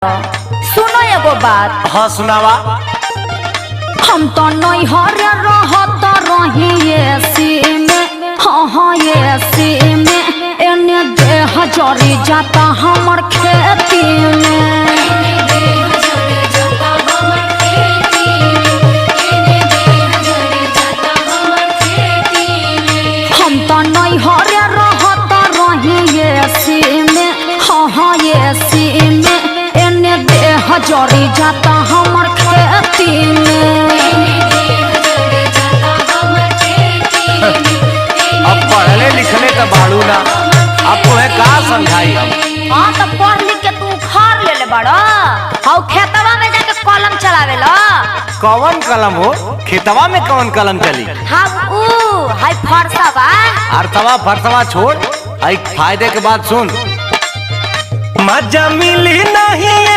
सुनो एगो बात। हाँ सुनावा। हम तो नहीं हरे रहत रही एसी में, हाँ एसी में, एने देह जरी जाता हमर खेती में। हम तो नहीं हरे रहत रही एसी में, हाँ एसी में, एने देह जरी जाता हमर खेती में। अब पढ़ले लिखले का बाड़ू ना, अब तुम्हें का समझाई हम। हाँ तो पढ़ लिख के तू उखाड़ ले बड़ा। हाँ खेतवा में जाके कलम चलावे ला। कौन कलम हो? खेतवा में कौन कलम चली? हाँ हाय फरसा बा। अर्थवा फरसवा छोड़, आई फायदे के बाद सुन। मजा मिली नहीं